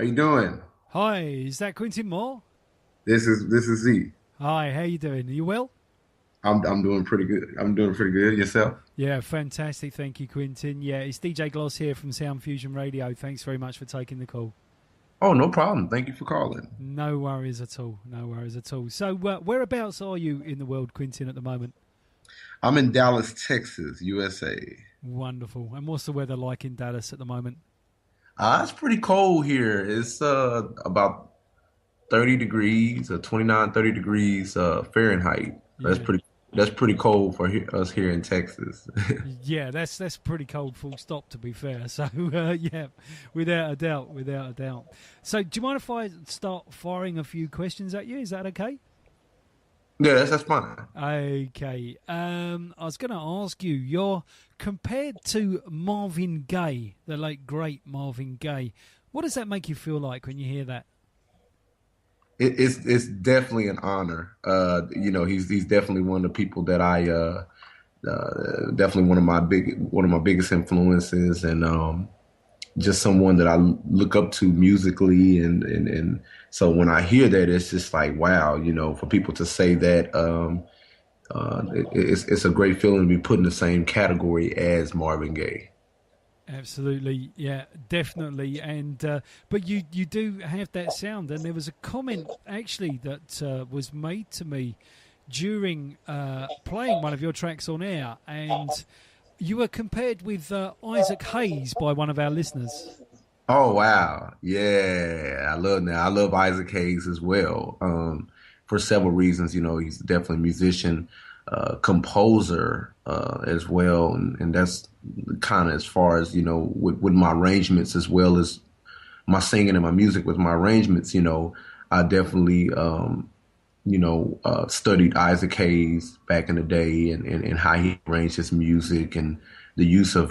How you doing? Hi, is that Quentin Moore? This is Z. Hi, how you doing? Are you well? I'm doing pretty good. I'm doing pretty good. Yourself? Yeah, fantastic. Thank you, Quentin. Yeah, it's DJ-Gloss here from Sound Fusion Radio. Thanks very much for taking the call. Oh, no problem. Thank you for calling. No worries at all. No worries at all. So, whereabouts are you in the world, Quentin, at the moment? I'm in Dallas, Texas, USA. Wonderful. And what's the weather like in Dallas at the moment? It's pretty cold here. It's about 30 degrees, 29, 30 degrees Fahrenheit. That's Yeah, pretty cold for us here in Texas. yeah, that's pretty cold. Full stop. To be fair, so yeah, without a doubt, without a doubt. So, do you mind if I start firing a few questions at you? Is that okay? Yeah, that's fine. Okay. I was going to ask you, you're compared to Marvin Gaye, the late great Marvin Gaye. What does that make you feel like when you hear that? It's definitely an honor. He's definitely one of the people that definitely one of my biggest influences, and just someone that I look up to musically, and so when I hear that, it's just like wow, for people to say that, it's a great feeling to be put in the same category as Marvin Gaye. Absolutely, yeah, definitely. And but you do have that sound, and there was a comment actually that was made to me during playing one of your tracks on air, and you were compared with Isaac Hayes by one of our listeners. Oh wow, yeah, I love that. I love Isaac Hayes as well, for several reasons. He's definitely a musician, composer as well, and that's kind of as far as with my arrangements as well as my singing and my music. With my arrangements, I definitely studied Isaac Hayes back in the day, and how he arranged his music and the use of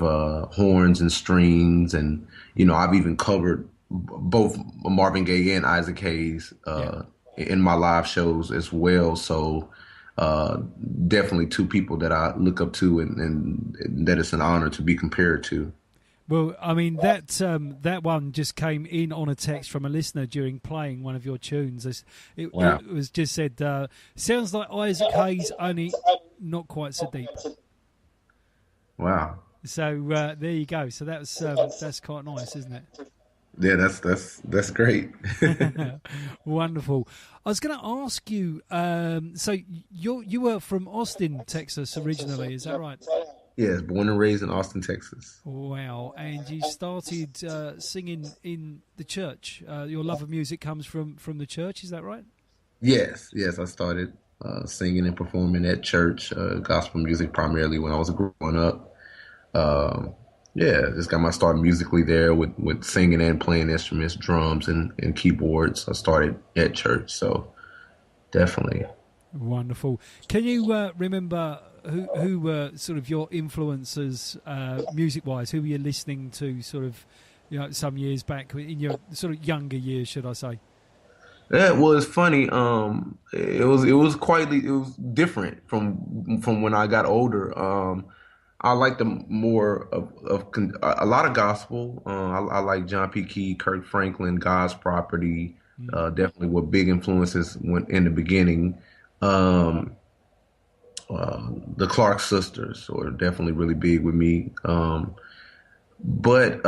horns and strings, and I've even covered both Marvin Gaye and Isaac Hayes Yeah. in my live shows as well. So uh, definitely two people that I look up to, and that it's an honor to be compared to. Well, I mean that one just came in on a text from a listener during playing one of your tunes. Wow. It was just said, sounds like Isaac Hayes, only not quite so deep. Wow. So there you go. So that's quite nice, isn't Yeah, that's great. it? Wonderful. I was going to ask you. So you were from Austin, Texas, originally. Is that right? Yes, born and raised in Austin, Texas. Wow. And you started singing in the church. Your love of music comes from the church. Is that right? Yes, I started singing and performing at church, gospel music primarily when I was growing up. Um, yeah, just got my start musically there with singing and playing instruments, drums and keyboards. I started at church, so definitely. Wonderful. Can you remember who were sort of your influences music wise? Who were you listening to sort of some years back in your sort of younger years, should I say? Yeah, well, it's funny. It was different from when I got older. I like the more of a lot of gospel. I like John P. Key, Kirk Franklin, God's Property. Mm. Definitely were big influences when in the beginning. Um, the Clark sisters were definitely really big with me. But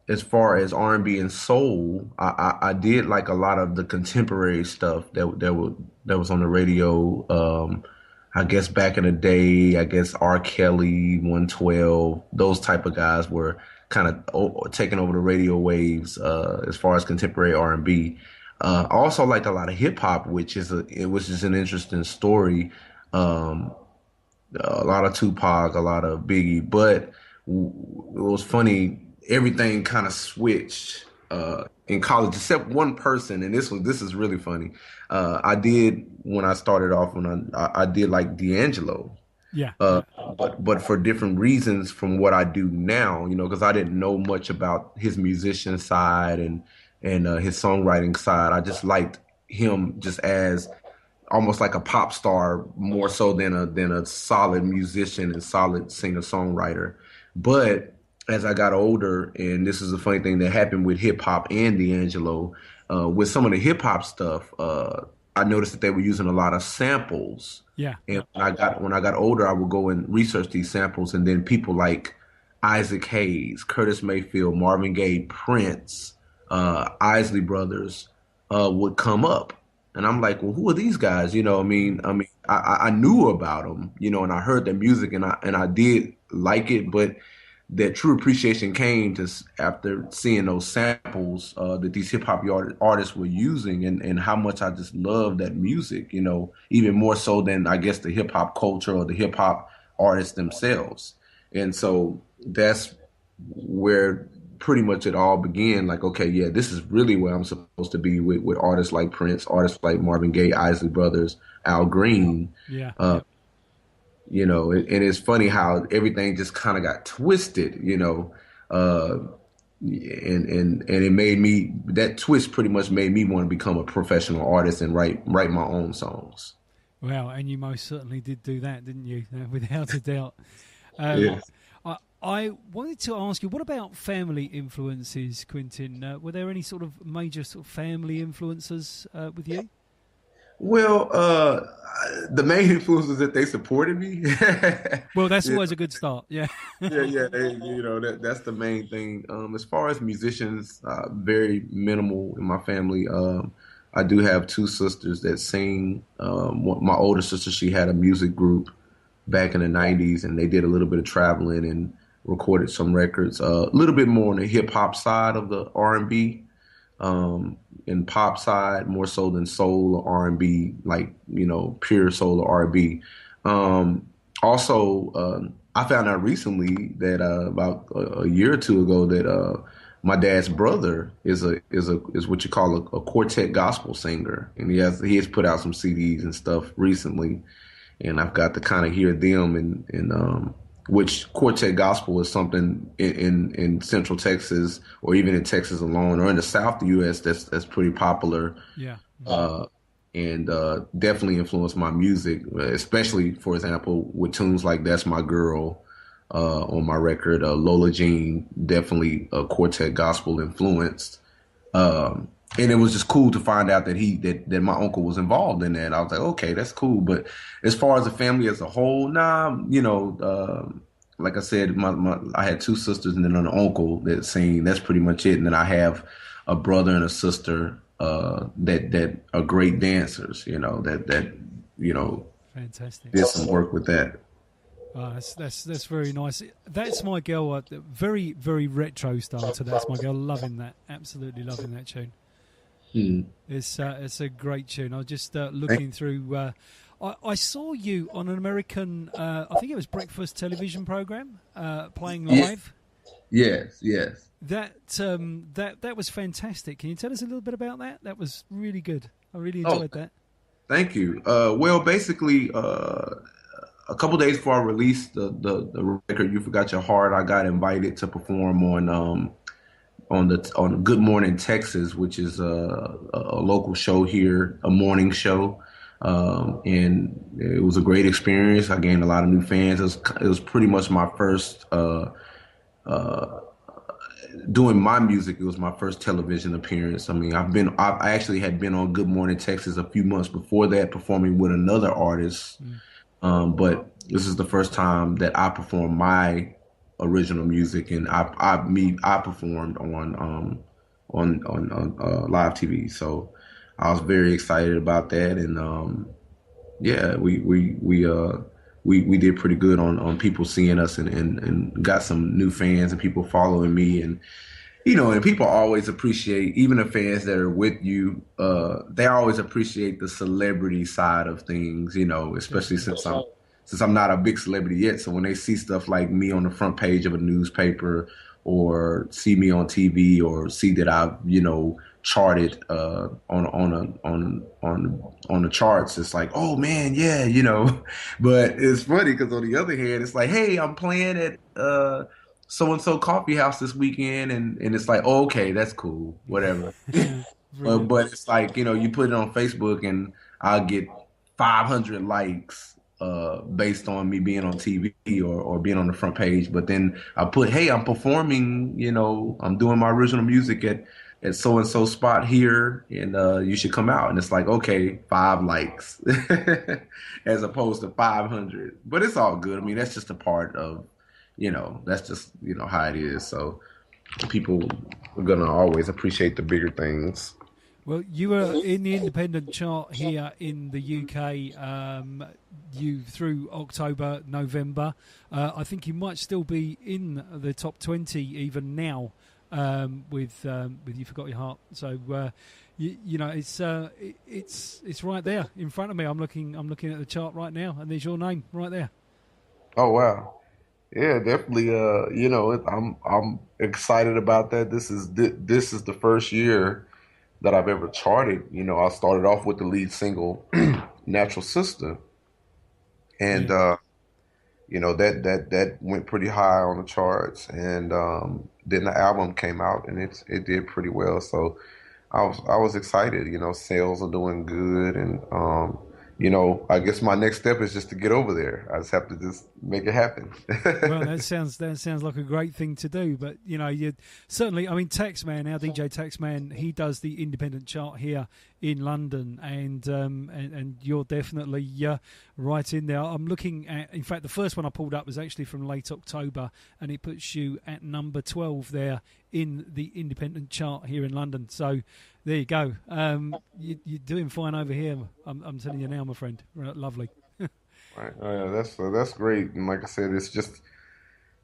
as far as R&B and soul, I did like a lot of the contemporary stuff that was on the radio. I guess back in the day, I guess R. Kelly, 112, those type of guys were kind of taking over the radio waves as far as contemporary R&B. I also liked a lot of hip hop, which is an interesting story. Um, a lot of Tupac, a lot of Biggie, but it was funny. Everything kind of switched in college, except one person, and this is really funny. I did when I started off when I did like D'Angelo, Yeah, uh, yeah, but for different reasons from what I do now, because I didn't know much about his musician side and his songwriting side. I just liked him just as almost like a pop star more so than a solid musician and solid singer songwriter. But as I got older, and this is a funny thing that happened with hip hop and D'Angelo. With some of the hip hop stuff, I noticed that they were using a lot of samples. Yeah. And when I got older, I would go and research these samples, and then people like Isaac Hayes, Curtis Mayfield, Marvin Gaye, Prince, Isley Brothers would come up, and I'm like, well, who are these guys? I knew about them, and I heard their music, and I did like it, but that true appreciation came after seeing those samples that these hip hop artists were using, and how much I just love that music, even more so than I guess the hip hop culture or the hip hop artists themselves. And so that's where pretty much it all began. Like, okay, yeah, this is really where I'm supposed to be with artists like Prince, artists like Marvin Gaye, Isley Brothers, Al Green. Yeah. Uh, and it's funny how everything just kind of got twisted, and it made me, that twist pretty much made me want to become a professional artist and write my own songs. Well, and you most certainly did do that, didn't you? Without a doubt. Yeah. I wanted to ask you, what about family influences, Quentin? Were there any sort of major sort of family influences with you? Well, the main influence was that they supported me. Well, that's Yeah, always a good start. Yeah. yeah. That's the main thing. As far as musicians, very minimal in my family. I do have two sisters that sing. My older sister, she had a music group back in the '90s, and they did a little bit of traveling and recorded some records. A little bit more on the hip hop side of the R&B, and pop side more so than soul or R&B, like pure soul or R&B. Also, I found out recently that about a year or two ago that my dad's brother is what you call a quartet gospel singer, and he has put out some CDs and stuff recently, and I've got to kind of hear them, and which quartet gospel is something in Central Texas or even in Texas alone or in the South of the U.S. that's pretty popular, Yeah. uh, and definitely influenced my music, especially for example with tunes like "That's My Girl" on my record, Lola Jean, definitely a quartet gospel influenced. And it was just cool to find out that my uncle was involved in that. I was like, okay, that's cool. But as far as the family as a whole, nah, like I said, I had two sisters and then an uncle that sing. That's pretty much it. And then I have a brother and a sister that are great dancers. That Fantastic. did some work with that. That's very nice. That's my girl. Very very retro style to That's My Girl. Loving that. Absolutely loving that tune. Hmm. It's a great tune. I was just looking through. I saw you on an American, I think it was breakfast television program, playing live. Yes, yes. That was fantastic. Can you tell us a little bit about that? That was really good. I really Oh, enjoyed that. thank you. Well, basically, a couple days before I released the record, "You Forgot Your Heart," I got invited to perform on Good Morning Texas, which is a local show here, a morning show, and it was a great experience. I gained a lot of new fans. It was pretty much my first uh, doing my music. It was my first television appearance. I mean, I actually had been on Good Morning Texas a few months before that, performing with another artist, Mm. but this is the first time that I performed my original music, and I performed on live TV. So I was very excited about that, and yeah, we did pretty good on people seeing us, and got some new fans and people following me, and people always appreciate, even the fans that are with you, they always appreciate the celebrity side of things, especially Definitely. since I'm not a big celebrity yet. So when they see stuff like me on the front page of a newspaper, or see me on TV, or see that I've, charted on the charts, it's like, oh man, yeah. But it's funny because on the other hand, it's like, hey, I'm playing at so and so coffee house this weekend, and it's like, oh, okay, that's cool, whatever. Brilliant. But it's like, you put it on Facebook, and I'll get 500 likes, based on me being on TV or being on the front page. But then I put, hey, I'm performing, I'm doing my original music at so and so spot here, and you should come out. And it's like, okay, 5 likes as opposed to 500. But it's all good. I mean, that's just a part of, that's just how it is. So people are gonna always appreciate the bigger things. Well, you were in the independent chart here in the UK. You through October, November. I think you might still be in the top 20 even now with "You Forgot Your Heart." So it's right there in front of me. I'm looking at the chart right now, and there's your name right there. Oh wow. Yeah, definitely. I'm excited about that. This is the first year that I've ever charted. I started off with the lead single, "Natural Sister," and Yeah. that went pretty high on the charts. And then the album came out, and it did pretty well. So I was excited. Sales are doing good, and I guess my next step is just to get over there. I just have to just make it happen. Well, that sounds like a great thing to do, but you certainly. I mean, Taxman, our DJ Taxman, he does the independent chart here in London, and you're definitely right in there. I'm looking at. In fact, the first one I pulled up was actually from late October, and it puts you at number 12 there in the independent chart here in London. So there you go. You're doing fine over here. I'm telling you now, my friend. Lovely. Right. Yeah, that's great. And like I said, it's just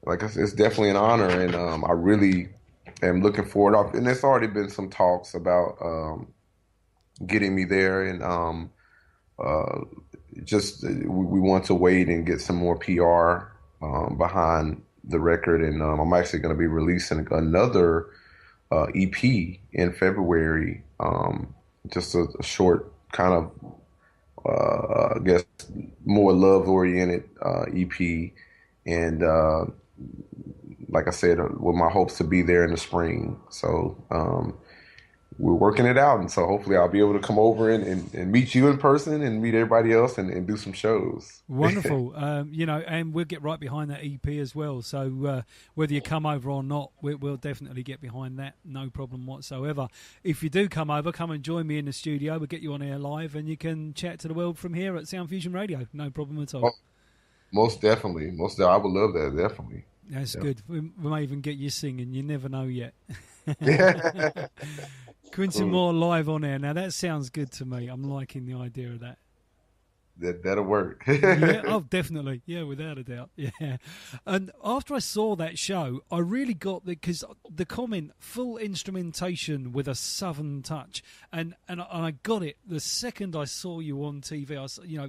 it's definitely an honor, and I really am looking forward. And there's already been some talks about getting me there, and uh, just we want to wait and get some more PR behind the record, and I'm actually going to be releasing another EP in February. Just a short kind of I guess more love oriented EP, and like I said, with my hopes to be there in the spring. So we're working it out, and so hopefully I'll be able to come over and meet you in person and meet everybody else and do some shows. Wonderful. And we'll get right behind that EP as well. So whether you come over or not, we'll definitely get behind that. No problem whatsoever. If you do come over, come and join me in the studio. We'll get you on air live, and you can chat to the world from here at Sound Fusion Radio. No problem at all. Oh, most definitely. I would love that. Definitely. That's Yeah. good. We may even get you singing. You never know yet. Yeah. Quentin Moore live on air. Now, that sounds good to me. I'm liking the idea of that. That'll work. Yeah, oh, definitely. Yeah, without a doubt. Yeah. And after I saw that show, I really got because the comment, full instrumentation with a southern touch. And I got it the second I saw you on TV.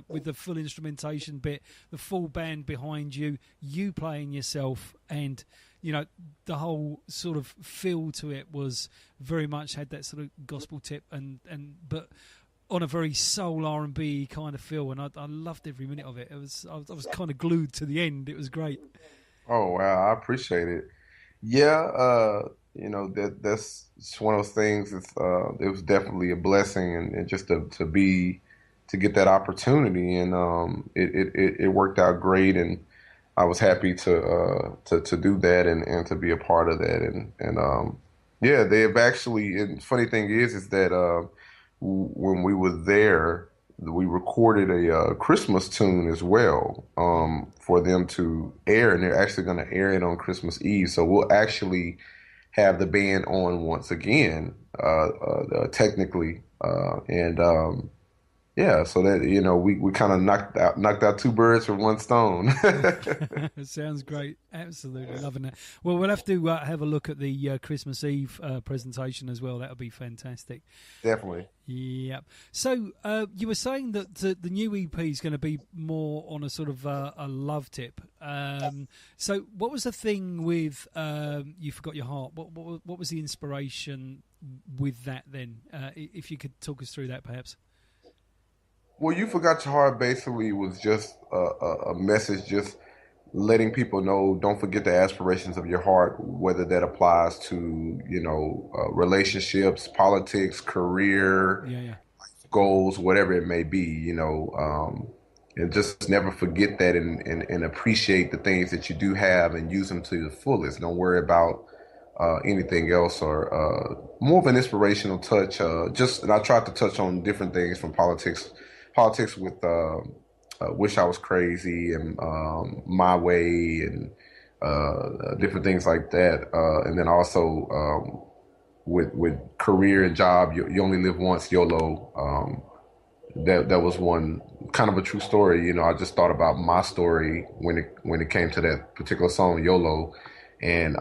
With the full instrumentation bit, the full band behind you, you playing yourself, and the whole sort of feel to it was very much had that sort of gospel tip but on a very soul R&B kind of feel, and I loved every minute of it. I was kind of glued to the end. It was great. Oh wow, I appreciate it. Yeah, that's it's one of those things. It was definitely a blessing, and just to get that opportunity, and it worked out great, and I was happy to do that and to be a part of that, and yeah, they have actually. And funny thing is that when we were there, we recorded a Christmas tune as well for them to air, and they're actually going to air it on Christmas Eve. So we'll actually have the band on once again, technically, and yeah, so that we kind of knocked out two birds with one stone. It sounds great. Absolutely loving it. Well, we'll have to have a look at the Christmas Eve presentation as well. That'll be fantastic. Definitely. Yep. So you were saying that the new EP is going to be more on a sort of a love tip. So what was the thing with You Forgot Your Heart? What was the inspiration with that then? If you could talk us through that, perhaps. Well, You Forgot Your Heart basically was just a message, just letting people know, don't forget the aspirations of your heart, whether that applies to, relationships, politics, career, Yeah, yeah. goals, whatever it may be, and just never forget that, and appreciate the things that you do have and use them to the fullest. Don't worry about anything else, or more of an inspirational touch. And I tried to touch on different things from politics with "Wish I Was Crazy" and "My Way" and different things like that. And then also with career and job, you only live once, YOLO. That was one kind of a true story. I just thought about my story when it came to that particular song, YOLO, and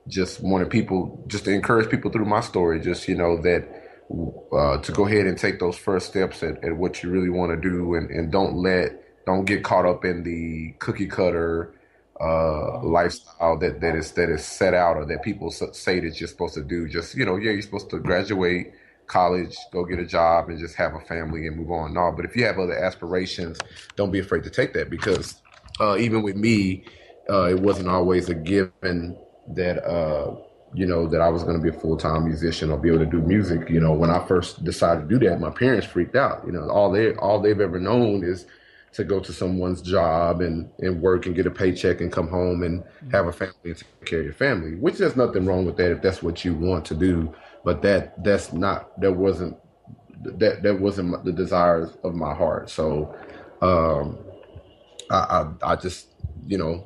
just wanted people, just to encourage people through my story, just that to go ahead and take those first steps at what you really want to do, and don't get caught up in the cookie cutter lifestyle that is set out, or that people say that you're supposed to do. Just you're supposed to graduate college, go get a job, and just have a family and move on. No, but if you have other aspirations, don't be afraid to take that, because even with me, it wasn't always a given that that I was going to be a full-time musician or be able to do music. When I first decided to do that, my parents freaked out. All they've ever known is to go to someone's job and work and get a paycheck and come home and have a family and take care of your family, which there's nothing wrong with that if that's what you want to do. But that wasn't the desires of my heart. So I just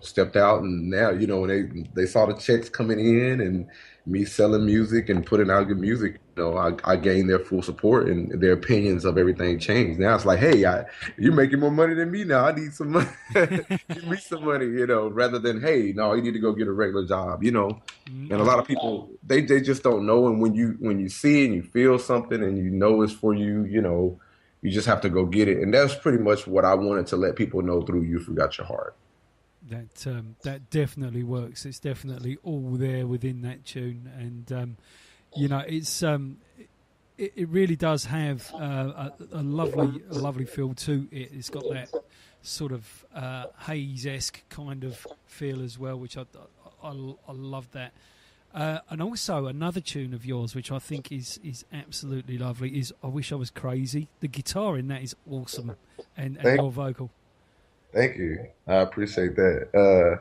stepped out, and now when they saw the checks coming in and me selling music and putting out good music, I gained their full support, and their opinions of everything changed. Now it's like, hey, you're making more money than me now. I need some money. Give me some money, rather than, hey, no, you need to go get a regular job, And a lot of people, they just don't know. And when you see and you feel something and it's for you, you just have to go get it. And that's pretty much what I wanted to let people know through You Forgot Your Heart. That definitely works. It's definitely all there within that tune, and it's it really does have a lovely feel to it. It's got that sort of Haze-esque kind of feel as well, which I love that. And also another tune of yours, which I think is absolutely lovely, is "I Wish I Was Crazy." The guitar in that is awesome, and your vocal. Thank you. I appreciate that.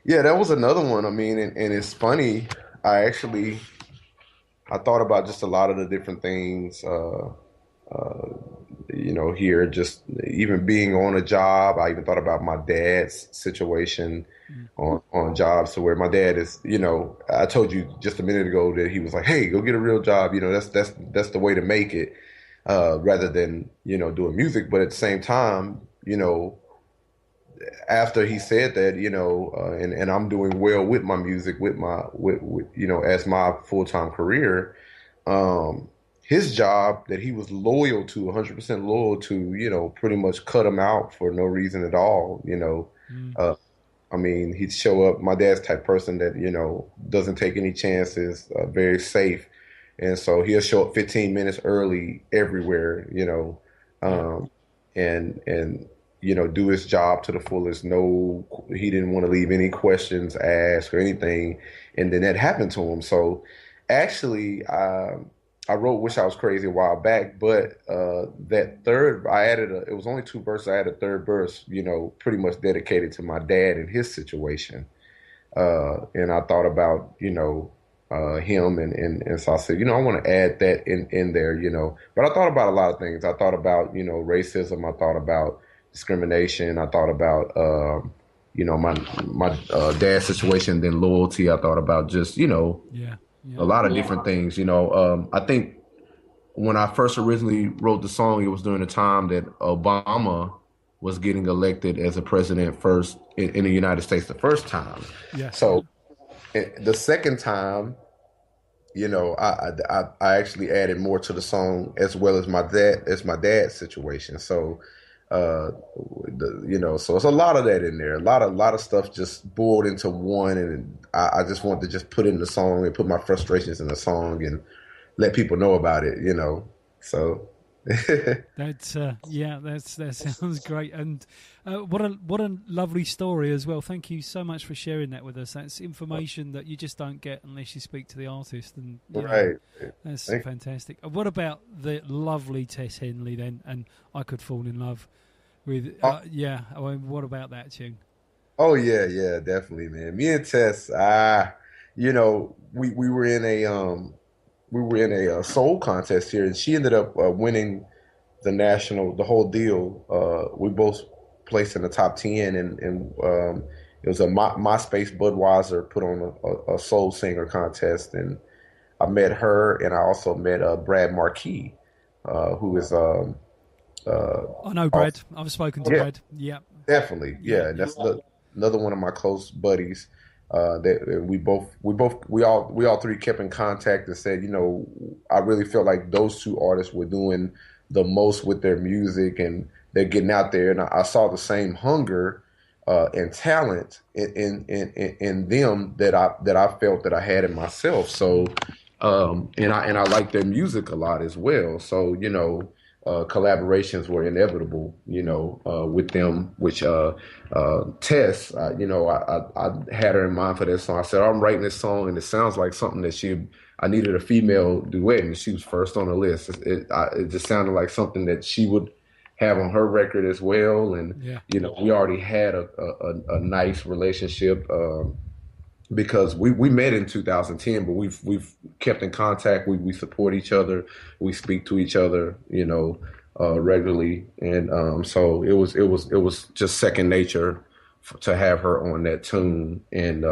Yeah, that was another one. I mean, and it's funny. I thought about just a lot of the different things, here, just even being on a job. I even thought about my dad's situation on jobs, to where my dad is, I told you just a minute ago that he was like, hey, go get a real job. That's the way to make it, rather than, doing music. But at the same time, after he said that, and I'm doing well with my music, with as my full-time career, his job that he was loyal to, 100% loyal to, pretty much cut him out for no reason at all. I mean, he'd show up. My dad's type person that, doesn't take any chances, very safe. And so he'll show up 15 minutes early everywhere, and do his job to the fullest. No, he didn't want to leave any questions asked or anything. And then that happened to him. So actually, I wrote "Wish I Was Crazy" a while back, but that third, it was only two verses. I had a third verse, pretty much dedicated to my dad and his situation. And I thought about, him, and so I said, I want to add that in there, But I thought about a lot of things. I thought about, racism. I thought about discrimination. I thought about, my dad's situation, then loyalty. I thought about just, a lot of different things. I think when I first originally wrote the song, it was during the time that Obama was getting elected as a president first in the United States the first time. Yeah. So the second time, I actually added more to the song, as well as my dad's situation. So so it's a lot of that in there. A lot of stuff just boiled into one, and I just wanted to just put it in the song and put my frustrations in the song and let people know about it. So that sounds great, and what a lovely story as well. Thank you so much for sharing that with us. That's information that you just don't get unless you speak to the artist, and right. That's fantastic. What about the lovely Tess Henley then? And "I Could Fall in Love"? With yeah, I mean, what about that tune? Oh yeah, yeah, definitely, man. Me and Tess, we were in a soul contest here, and she ended up winning the whole deal. We both placed in the top 10, and it was a MySpace Budweiser put on a soul singer contest, and I met her, and I also met Brad Marquis, who is I know Brad. also, I've spoken to yeah, Brad. Yeah, definitely, yeah, yeah. yeah, That's another one of my close buddies. That we all three kept in contact and said, I really felt like those two artists were doing the most with their music, and they're getting out there. And I saw the same hunger and talent in them that I felt that I had in myself. So, and I like their music a lot as well. So, collaborations were inevitable, with them, which Tess, I had her in mind for this song. I said, I'm writing this song, and it sounds like something I needed a female duet, and she was first on the list. It just sounded like something that she would have on her record as well. And, yeah. we already had a nice relationship. Because we met in 2010, but we've kept in contact. We support each other. We speak to each other, regularly, and so it was just second nature to have her on that tune. And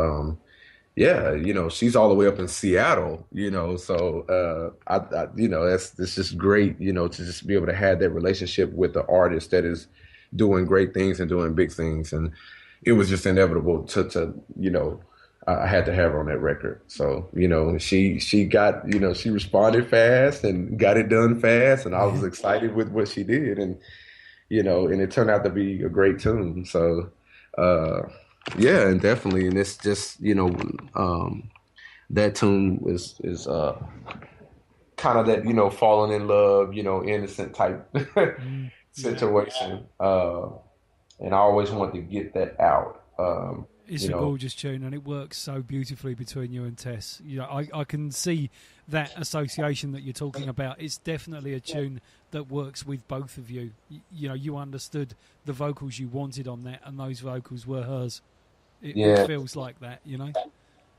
yeah, she's all the way up in Seattle, so that's just great, to just be able to have that relationship with the artist that is doing great things and doing big things. And it was just inevitable to I had to have her on that record. So, she got, she responded fast and got it done fast, and I was excited with what she did, and it turned out to be a great tune. So, uh, yeah, and definitely, and it's just, that tune is kind of that, falling in love, innocent type Yeah. situation. And I always want to get that out. It's a gorgeous tune, and it works so beautifully between you and Tess. I can see that association that you're talking about. It's definitely a tune that works with both of you. You understood the vocals you wanted on that, and those vocals were hers. It Yeah, feels like that,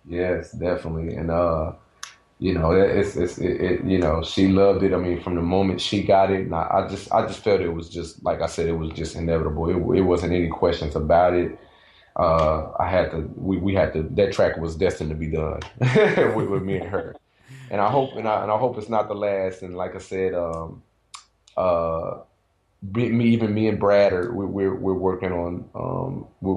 yes, definitely. And she loved it. I mean, from the moment she got it, and I just felt it was just like I said, it was just inevitable. It wasn't any questions about it. I had to, we had to, that track was destined to be done with me and her. And I hope it's not the last. And like I said, uh, me and Brad we're working on, we're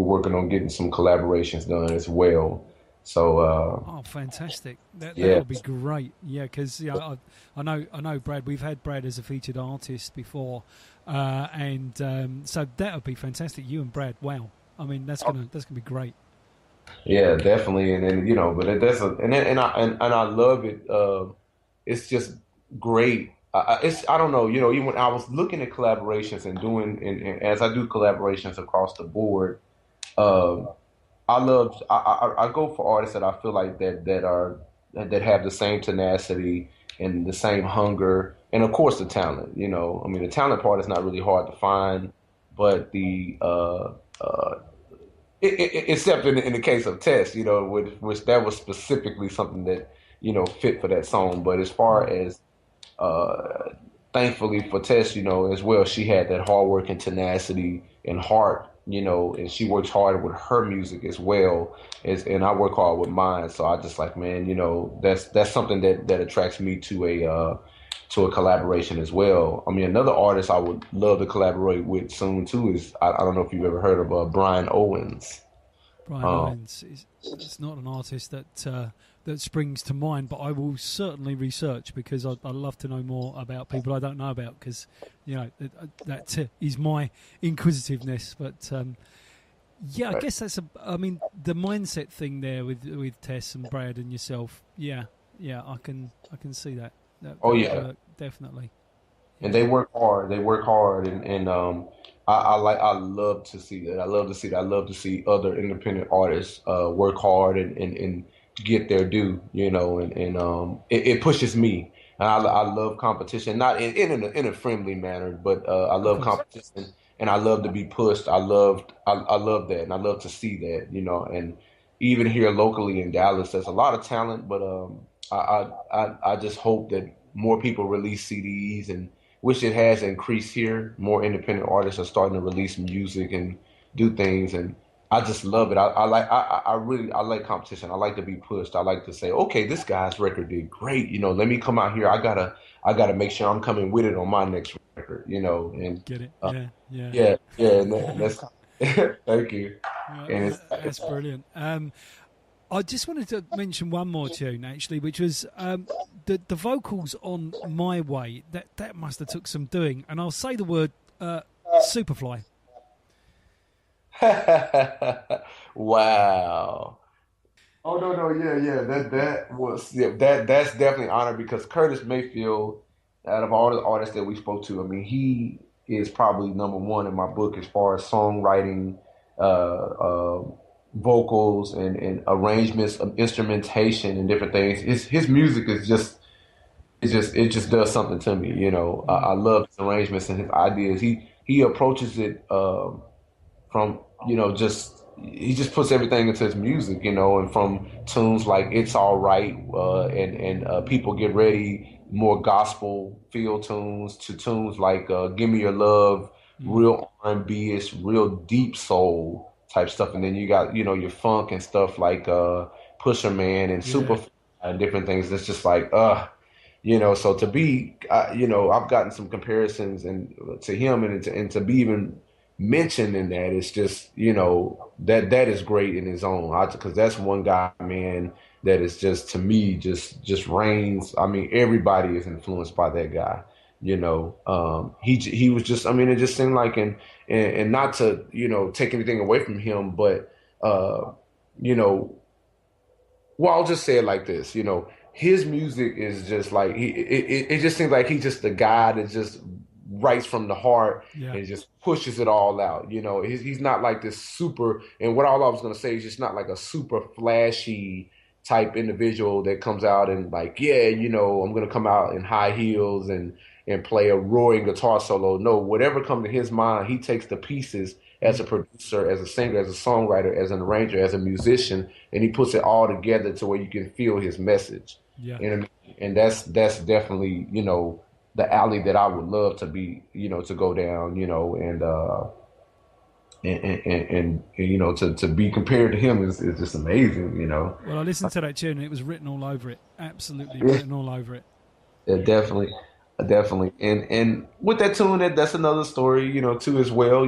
working on getting some collaborations done as well. So, Oh, fantastic! That yeah, would be great. Yeah, because I know Brad. We've had Brad as a featured artist before, and so that would be fantastic. You and Brad, wow! I mean, that's gonna be great. yeah, definitely. And then, but that's and I love it. It's just great. I don't know, even when I was looking at collaborations and doing, and as I do collaborations across the board, um, I go for artists that I feel like that have the same tenacity and the same hunger, and of course the talent. I mean, the talent part is not really hard to find, but except in the case of Test, which that was specifically something that fit for that song. But as far Mm. as uh, thankfully for Tess, as well, she had that hard work and tenacity and heart, and she works hard with her music as well and I work hard with mine. So I just like, man, that's something that attracts me to a collaboration as well. I mean, another artist I would love to collaborate with soon too is I don't know if you've ever heard of Brian Owens. Brian Um, Owens is it's not an artist that springs to mind, but I will certainly research because I'd love to know more about people I don't know about because that is my inquisitiveness. But yeah, I guess I mean, the mindset thing there with Tess and Brad and yourself. Yeah, yeah, I can see that. oh That would yeah, work definitely. and Yeah. they work hard. They work hard, and I love to see that. I love to see that. I love to see other independent artists work hard and get their due. And it pushes me. And I love competition, not in a friendly manner, but I Of love course. competition and I love to be pushed. I love that, and I love to see that, and even here locally in Dallas, there's a lot of talent, but I just hope that more people release CDs, and which it has increased here. More independent artists are starting to release music and do things, and I just love it. I really I like competition. I like to be pushed. I like to say, okay, this guy's record did great. Let me come out here. I gotta make sure I'm coming with it on my next record. And Get it? uh, Yeah, yeah. yeah, yeah, and that's thank you. And it's That's brilliant. I just wanted to mention one more tune actually, which was the vocals on "My Way." That must have took some doing, and I'll say the word "Superfly." wow. Oh no, yeah, yeah. That's definitely honor because Curtis Mayfield, out of all the artists that we spoke to, I mean, he is probably number one in my book as far as songwriting, vocals, and arrangements, instrumentation, and different things. His music is just it just does something to me. I Mm, love his arrangements and his ideas. He approaches it. From just he just puts everything into his music, and from tunes like "It's All Right" and "People Get Ready," more gospel feel tunes, to tunes like "Give Me Your Love," mm, real R&B, it's real deep soul type stuff, and then you got your funk and stuff like Pusher Man and yeah, Super and different things. It's just like so to be, I've gotten some comparisons and to him, and to be even mentioned in that, it's just, that is great in his own. Because that's one guy, man, that is just to me just reigns. I mean, everybody is influenced by that guy. He was just. I mean, it just seemed like, and not to take anything away from him, but you know well, I'll just say it like this. His music is just like it just seems like he's just the guy that just writes from the heart yeah, and just pushes it all out. He's not like this super. And what all I was gonna say is just not like a super flashy type individual that comes out and like, yeah, I'm gonna come out in high heels and play a roaring guitar solo. No, whatever comes to his mind, he takes the pieces as mm, a producer, as a singer, as a songwriter, as an arranger, as a musician, and he puts it all together to where you can feel his message. yeah. And that's definitely the alley that I would love to be to go down, and to be compared to him is just amazing. Well, I listened to that tune and it was written all over it. Absolutely written all over it. Yeah, definitely, definitely. And with that tune, that's another story, too, as well.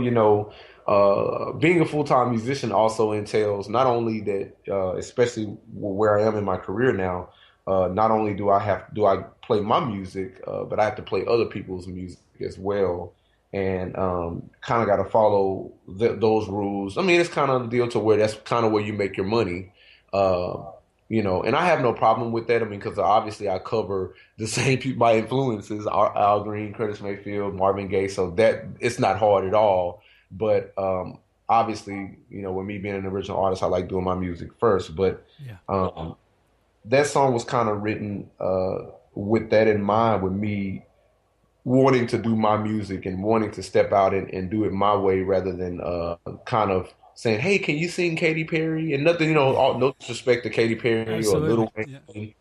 Being a full-time musician also entails not only that, especially where I am in my career now. Not only do I play my music, but I have to play other people's music as well, and kind of got to follow those rules. I mean, it's kind of the deal to where that's kind of where you make your money. Uh, and I have no problem with that. I mean, because obviously I cover the same people, my influences, Al Green, Curtis Mayfield, Marvin Gaye, so that it's not hard at all. But obviously, with me being an original artist, I like doing my music first. But Yeah, um, that song was kind of written with that in mind, with me wanting to do my music and wanting to step out and do it my way rather than kind of saying, "Hey, can you sing Katy Perry?" And nothing, no disrespect to Katy Perry or absolutely. Little Yeah, Wayne,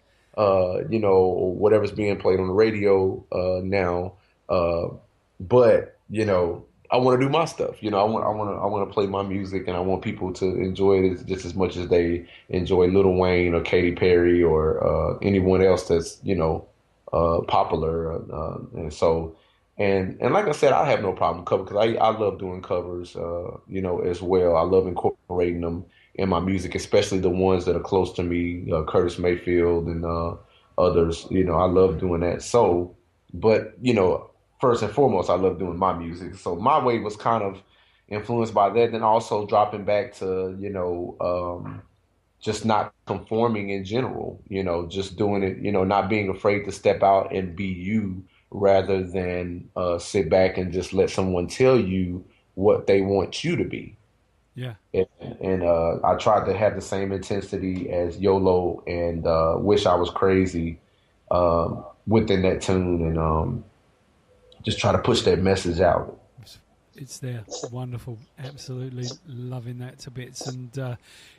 or whatever's being played on the radio now. But I want to do my stuff. I want to play my music, and I want people to enjoy it just as much as they enjoy Little Wayne or Katy Perry or anyone else that's popular. And so, and like I said, I have no problem cover because I love doing covers, as well. I love incorporating them in my music, especially the ones that are close to me, Curtis Mayfield and others. I love doing that. So, but first and foremost, I love doing my music. So my way was kind of influenced by that, then also dropping back to just not conforming in general, just doing it, not being afraid to step out and be you rather than sit back and just let someone tell you what they want you to be. yeah. And I tried to have the same intensity as YOLO and Wish I Was Crazy within that tune, and just try to push that message out. it's there. Wonderful. Absolutely loving that to bits. And,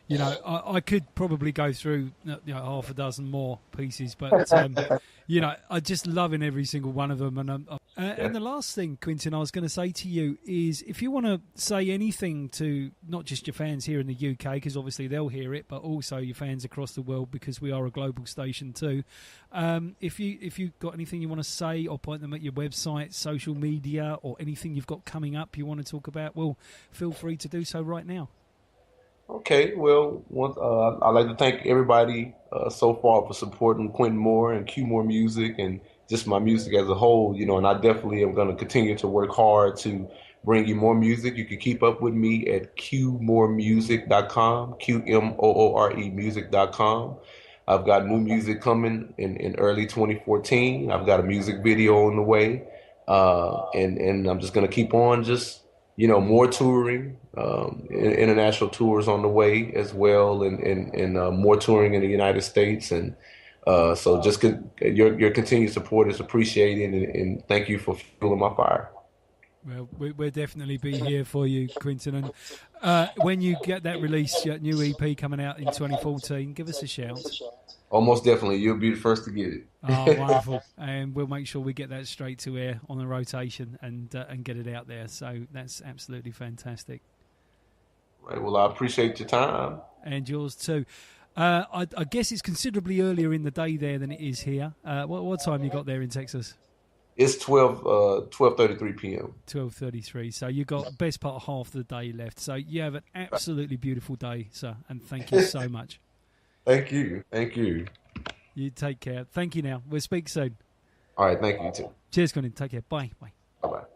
I could probably go through half a dozen more pieces, but, I just loving every single one of them. And the last thing, Quentin, I was going to say to you is if you want to say anything to not just your fans here in the UK, because obviously they'll hear it, but also your fans across the world, because we are a global station too. If you've got anything you want to say or point them at your website, social media, or anything you've got coming up you want to talk about, well, feel free to do so right now. Okay, well, I'd like to thank everybody so far for supporting Quentin Moore and Q More Music and just my music as a whole, and I definitely am going to continue to work hard to bring you more music. You can keep up with me at qmoremusic.com, QMOORE music.com. I've got new music coming in early 2014. I've got a music video on the way, and I'm just going to keep on just more touring, international tours on the way as well, and more touring in the United States. And so just your continued support is appreciated, and thank you for fueling my fire. Well, we'll definitely be here for you, Quentin. And when you get that release, your new EP coming out in 2014, give us a shout. Oh, most definitely. You'll be the first to get it. Oh, wonderful. And we'll make sure we get that straight to air on the rotation and get it out there. So that's absolutely fantastic. Right. Well, I appreciate your time. And yours too. I guess it's considerably earlier in the day there than it is here. What time you got there in Texas? It's 12:33 p.m. 12:33. So you got the best part of half the day left. So you have an absolutely beautiful day, sir. And thank you so much. Thank you. Thank you. You take care. Thank you now. We'll speak soon. All right. Thank you too. Cheers, Quentin. Take care. Bye. Bye. Bye-bye.